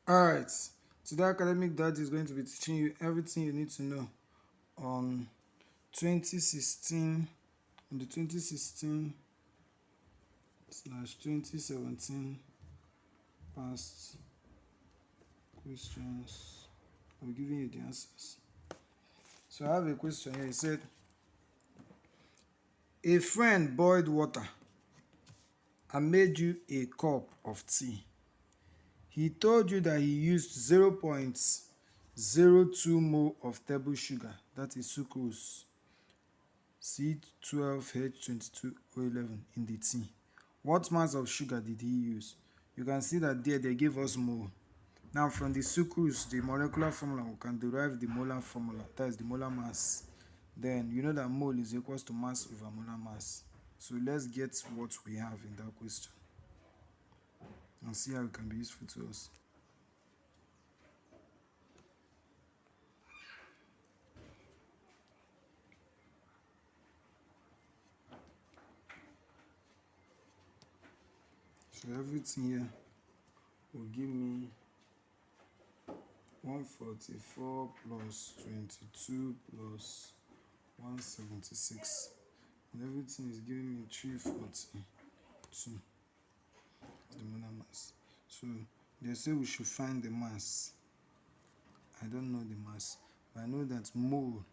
Alright, today Academic Dad is going to be teaching you everything you need to know on 2016, on the 2016/2017 past questions. I'm giving you the answers. So I have a question here. It said, a friend boiled water and made you a cup of tea. He told you that he used 0.02 mole of table sugar, that is sucrose, C12H22O11 in the tea. What mass of sugar did he use? You can see that there they gave us mole. Now from the sucrose, the molecular formula, we can derive the molar formula, that is the molar mass. Then you know that mole is equals to mass over molar mass. So let's get what we have in that question and see how it can be useful to us. So everything here will give me 144 plus 22 plus 176. And everything is giving me 342. The molar mass. So they say we should find the mass. I don't know the mass, but I know that mole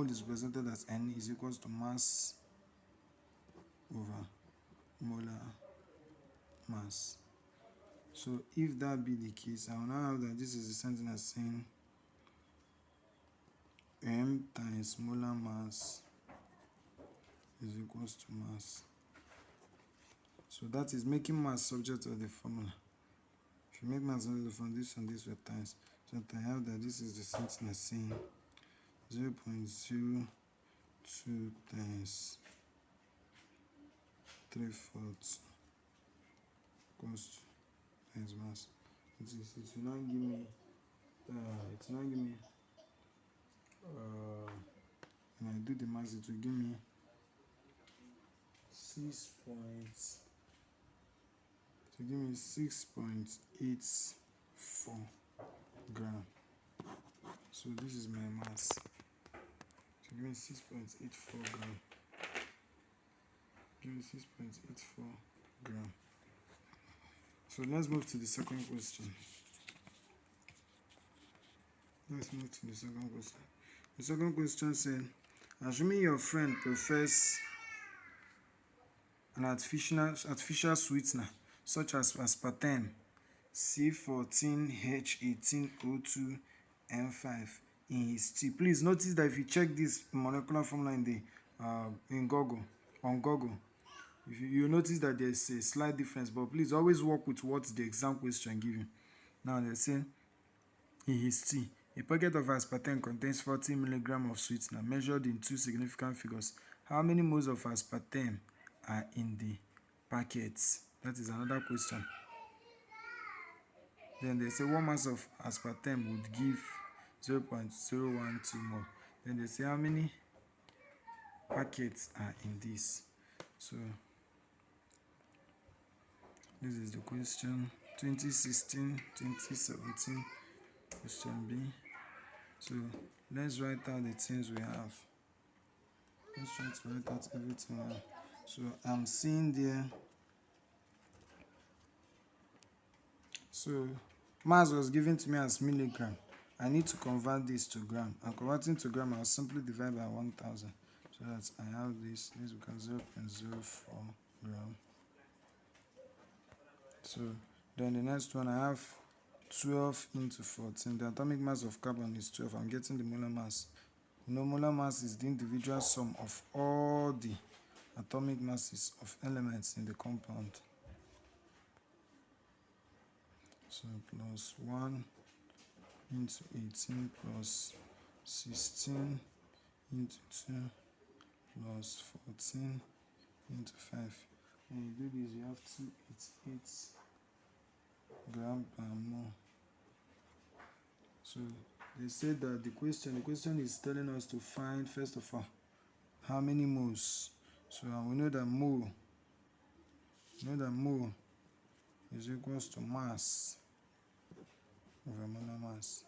is represented as N is equals to mass over molar mass. So if that be the case, I will now have that this is the same thing as saying M times molar mass is equals to mass. So that is making mass subject of the formula. If you make mass subject of the formula, this and this were times. So I have that this is the same thing as saying 0.02 times 3/4 equals to times mass. It will not give me when I do the mass, it will give me 6.84 gram. So this is my mass. So give me 6.84 gram. Give me 6.84 gram. So let's move to the second question. The second question said, assuming your friend prefers an artificial sweetener such as aspartame, C14H18O2N5 in his tea. Please notice that if you check this molecular formula in the on Google, you notice that there's a slight difference, but please always work with what the exam question give you. Now they say in his tea, a packet of aspartame contains 40 mg of sweetener measured in two significant figures. How many moles of aspartame are in the packets? That is another question. Then they say one mass of aspartame would give 0.012 mole. Then they say how many packets are in this. So this is the question 2016/2017 question B. So let's write out the things we have. Let's try to write out everything we have. So I'm seeing there. So mass was given to me as milligram. I need to convert this to gram. And converting to gram, I'll simply divide by 1000. So that I have this becomes 0.04 gram. So then the next one, I have 12 into 14. The atomic mass of carbon is 12. I'm getting the molar mass. You know, molar mass is the individual sum of all the atomic masses of elements in the compound. So plus 1 into 18 plus 16 into 2 plus 14 into 5. When you do this, you have 288 gram per mole. So they say that the question is telling us to find, first of all, how many moles. So we know that mole is equals to mass over molar mass.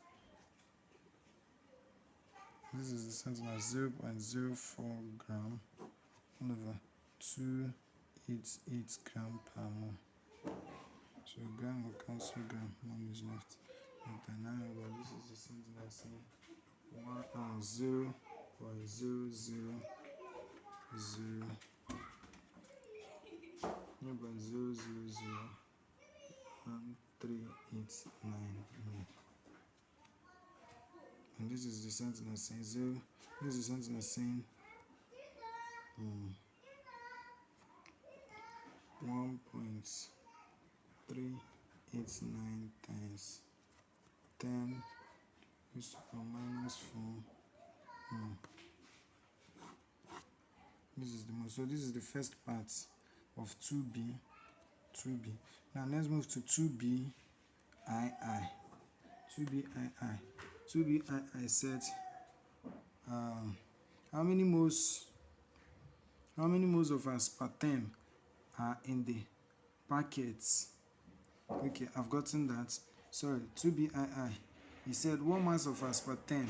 This is the same as 0.04 gram over 288 gram per mole. So gram will cancel gram, mole is left. But this is the same thing as 0.0000 0.000139 mole. And this is the same thing as saying 0. This is the same thing as saying 1.389 times 10 raised to the power minus 4. This is the most. So this is the first part of 2b. Now let's move to 2b II. 2b II said how many moles of aspartame are in the packets? Okay, I've gotten that. Sorry, 2b II. He said 1 mass of aspartame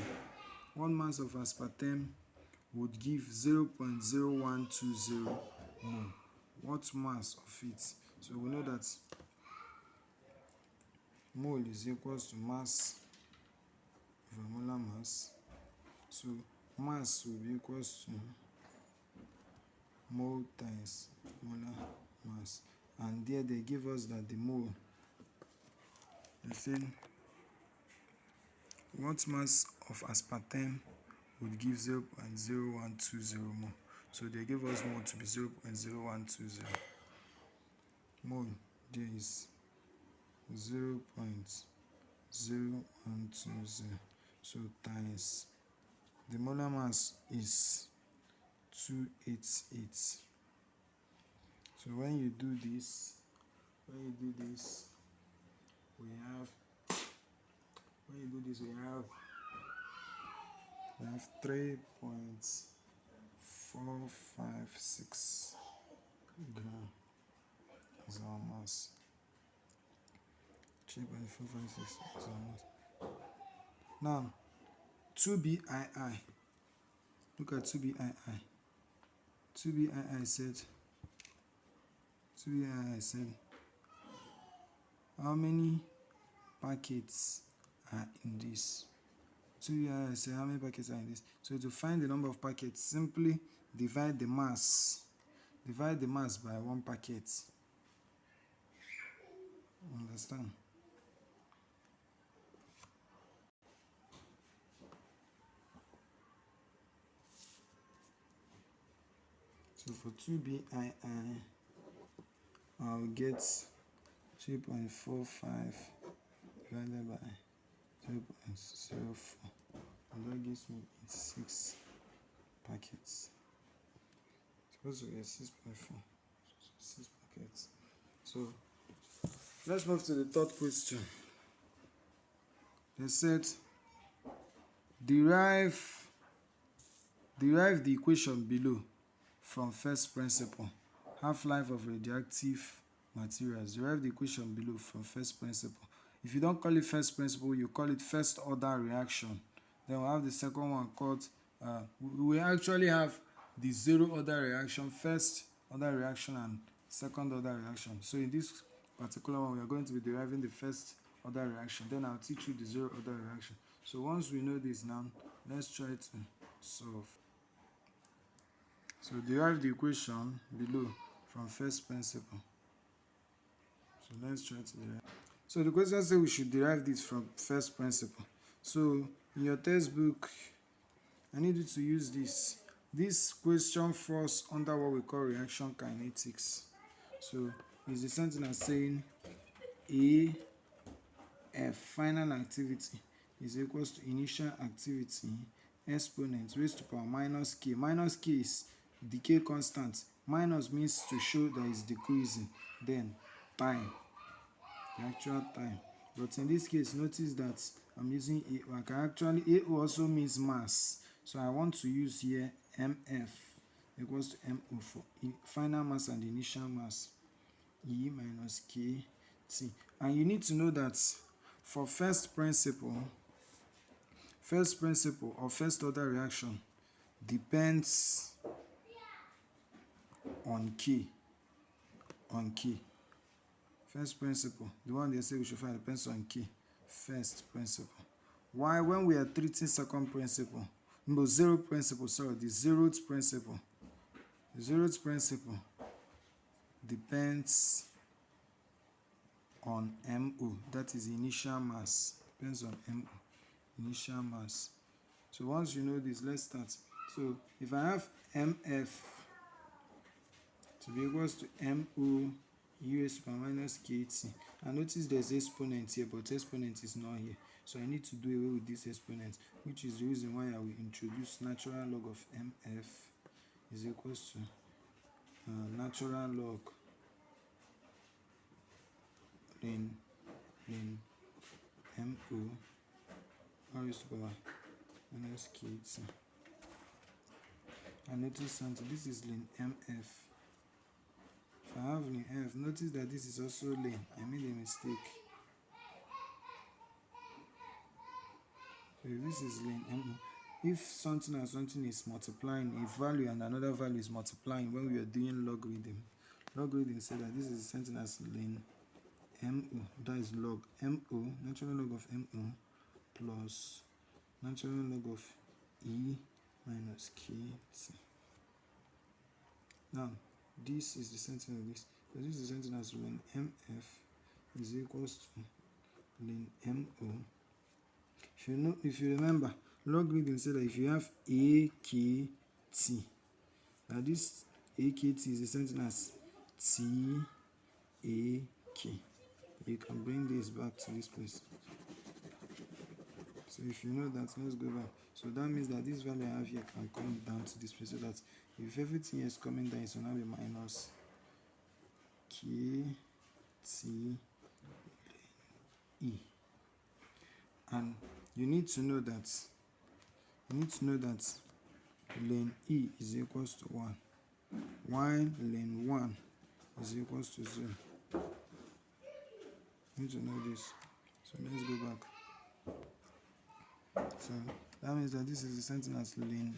would give 0.0120 mole. What mass of it? So we know that mole is equals to mass over molar mass. So mass will be equals to mole times molar mass. And there they give us that the mole, they said what mass of aspartame would give 0.0120 mole. So they give us mole to be 0.0120. Mole there is 0.0120. So times the molar mass is 288. So when you do this, we have 3.456 gram as our mass. 3.456 is our mass. Now 2b II. Look at 2b II. 2b II said how many packets are in this? 2b II said how many packets are in this? So to find the number of packets, simply divide the mass by 1 packet. Understand? So for 2b II, I'll get 3.45 divided by 0.04, and that gives me 86 packets. Supposed to get 6.4, 6 packets. So let's move to the third question. They said derive the equation below from first principle. Half-life of radioactive materials. Derive the equation below from first principle. If you don't call it first principle, you call it first order reaction. Then we'll have the second one called, we actually have the zero order reaction, first order reaction, and second order reaction. So in this particular one, we are going to be deriving the first order reaction. Then I'll teach you the zero order reaction. So once we know this now, let's try to solve. So derive the equation below from first principle. So let's try to derive. So the question says we should derive this from first principle. So in your textbook, I need you to use this. This question falls under what we call reaction kinetics. So it's the same thing as saying AF, final activity, is equals to initial activity exponent raised to power minus k. Minus k is decay constant. Minus means to show that it's decreasing. Then time, the actual time. But in this case, notice that I'm using A. I can actually, A also means mass. So I want to use here MF equals to MO for final mass and initial mass. E minus KT. And you need to know that for first principle or first order reaction depends on key. First principle, the one they say we should find, depends on key. First principle. Why? When we are treating second principle, no, zero principle, sorry, the zeroth principle. The zeroth principle depends on MO, that is initial mass. Depends on MO, initial mass. So once you know this, let's start. So if I have MF to be equals to MO US power minus KT, and notice there's exponent here, but exponent is not here. So I need to do away with this exponent, which is the reason why I will introduce natural log of MF is equals to natural log ln MO raised to power minus KT. And notice something, this is ln MF. If I have ln F, notice that this is also ln. I made a mistake. So if this is ln MO, if something and something is multiplying, a value and another value is multiplying when we are doing logarithm said that this is something as ln MO, that is log MO, natural log of MO plus natural log of E minus KT. Now, this is the sentence of this. So this is the sentence as ln MF is equals to ln MO. If you remember, logarithm said that if you have AKT, now this AKT is the sentence as TAK. You can bring this back to this place. So if you know that, let's go back. So that means that this value I have here can come down to this place, so that if everything is coming down, it will now be minus KT E. And you need to know that ln E is equals to 1, while ln 1 is equals to 0. You need to know this. So let's go back. So that means that this is the sentence as ln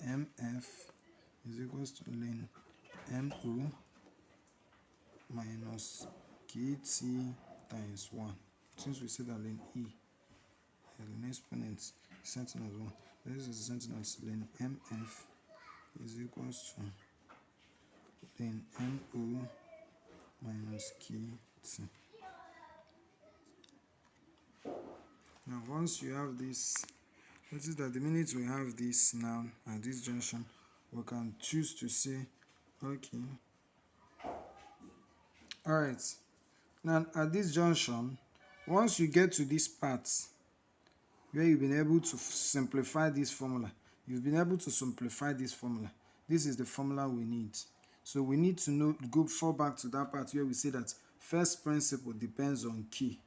MF is equals to ln MO minus KT times 1. Since we said that ln E, the exponent sentence as 1, this is the sentence as ln MF is equals to ln MO minus KT. Now, once you have this, notice that the minute we have this now at this junction, we can choose to say, okay, all right. Now, at this junction, once you get to this part where you've been able to simplify this formula, This is the formula we need. So we need to fall back to that part where we say that first principle depends on key.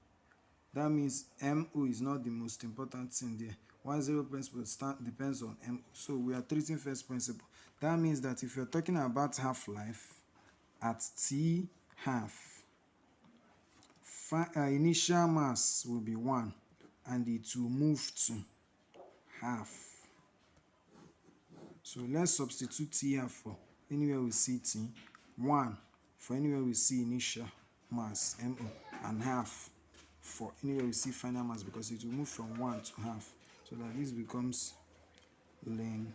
That means MO is not the most important thing there. 1-0 principle depends on MO. So we are treating first principle. That means that if you're talking about half-life, at T half, initial mass will be 1 and it will move to half. So let's substitute T half for anywhere we see T, 1 for anywhere we see initial mass, MO, and half for anywhere we see final mass, because it will move from 1 to half. So that this becomes ln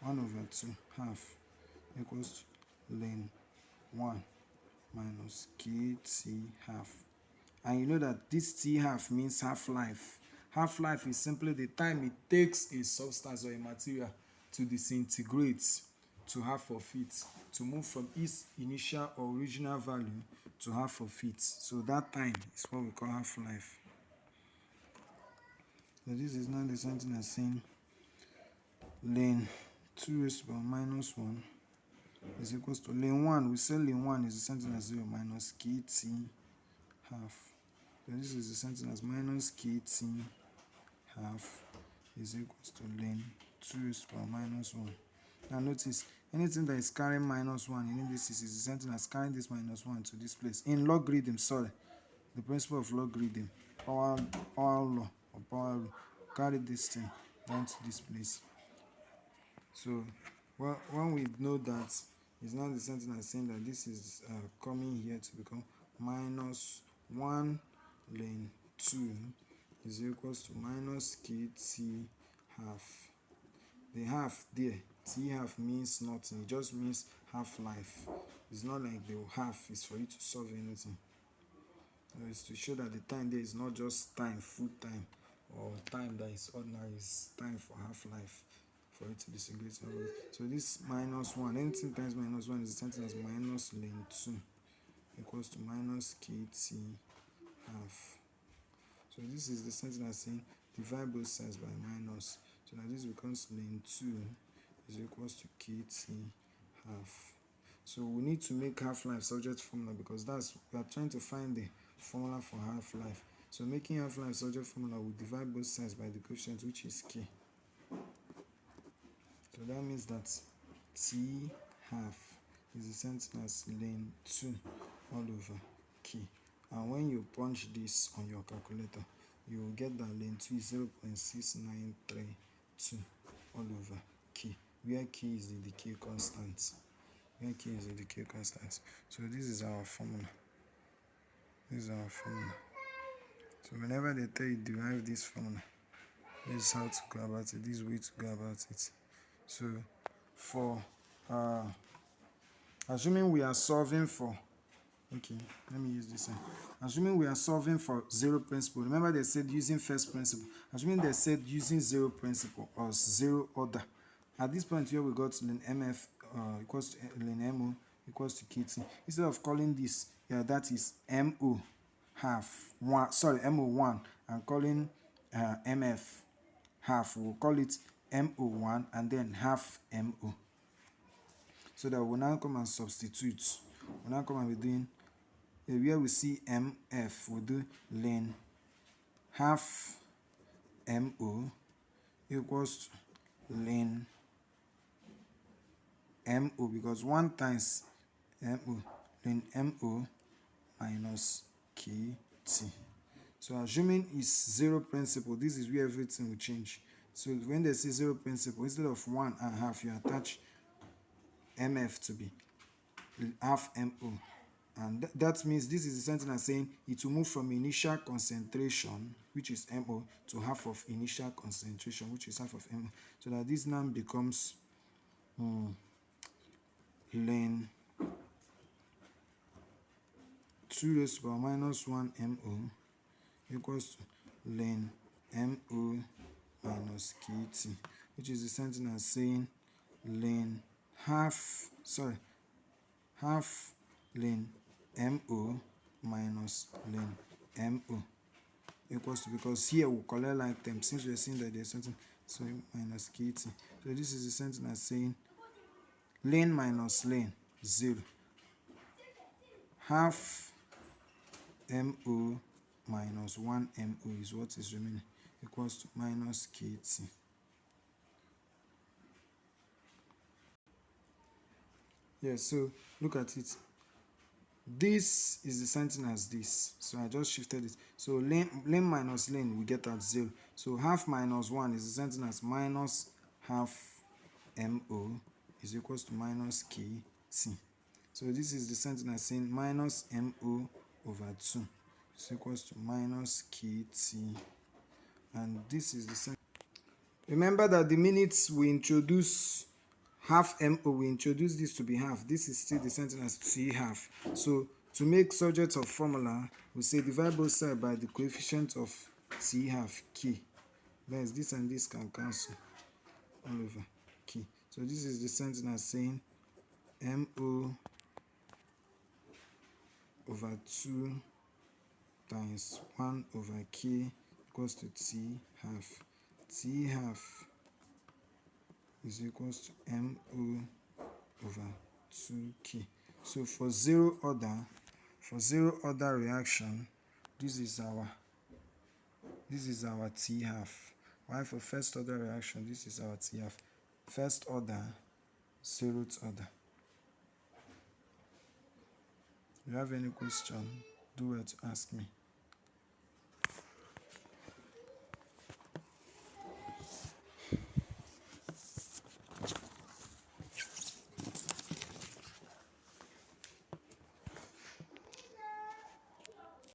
1/2 half equals to ln 1 minus KT half. And you know that this T half means half-life. Half-life is simply the time it takes a substance or a material to disintegrate to half of it, to move from its initial or original value to half of it. So that time is what we call half-life. So this is now the something as saying ln 2 raised to the power minus 1 is equals to ln 1. We say ln 1 is the something as 0 minus KT half. So this is the something as minus KT half is equals to ln 2 raised to the power minus 1. Now notice, anything that is carrying minus 1 in this is the something as carrying this minus 1 to this place. In logarithm, the principle of logarithm, power law or power rule. Carry this thing down to this place. So when we know that it's not the same thing as saying that this is coming here to become minus 1 ln 2 is equals to minus kt half. The half there, t half means nothing, it just means half-life. It's not like the half is for you to solve anything. It's to show that the time there is not just time, full time, or time that is ordinary, it's time for half-life, for it to be singular. So this minus 1, anything times minus 1 is the same thing as minus ln 2 equals to minus kt half. So this is the same thing as saying divide both sides by minus. So now this becomes ln 2 is equals to kt half. So we need to make half-life subject formula because we are trying to find the formula for half-life. So making half-life subject formula, we divide both sides by the coefficient, which is k. So that means that t half is the same thing as ln 2 all over k. And when you punch this on your calculator, you will get that ln 2 is 0.6932 all over k, where k is the decay constant. So this is our formula. So whenever they tell you derive this formula, this is how to go about it, this is way to go about it. So for assuming we are solving for, okay, let me use this one. Assuming we are solving for zero principle, remember they said using first principle. Assuming they said using zero principle or zero order, at this point here we got ln mf equals to ln mo equals to kt. Instead of calling this, that is mo half 1, sorry, mo1, and calling mf half, we'll call it mo1 and then half mo. So that we'll now come and substitute. We'll now come and be doing, where we see mf, we'll do ln half mo equals to ln mo, because 1 times mo, ln mo minus kt. So assuming is zero principle, this is where everything will change. So when they say zero principle, instead of 1 and half, you attach mf to be half mo. And that means this is the same thing as saying it will move from initial concentration, which is mo, to half of initial concentration, which is half of mo. So that this now becomes ln 2 raised to the power minus 1 mo equals to ln mo minus kt, which is the same thing as saying ln half ln mo minus ln mo equals to, because here we'll collect like terms since we're seeing that there's something, so minus kt. So this is the same thing as saying ln minus ln 0, half mo minus 1 mo is what is remaining, equals to minus kt. Yes, so look at it. This is the same thing as this, so I just shifted it. So ln minus ln we get at 0. So half minus 1 is the same thing as minus half mo is equals to minus kt. So this is the same thing as saying minus mo over 2 is equals to minus kt. And this is the same. Remember that the minutes we introduce half mo, we introduce this to be half. This is still the same thing as t half. So to make subject of formula, we say divide both sides by the coefficient of t half k. Then this and this can cancel all over k. So this is the same thing as saying mo over 2 times 1 over k equals to t half. T half is equals to mo over 2k. So for zero order reaction, this is our t half. While for first order reaction, this is our t half. First order, zeroth order. If you have any question, do well to ask me.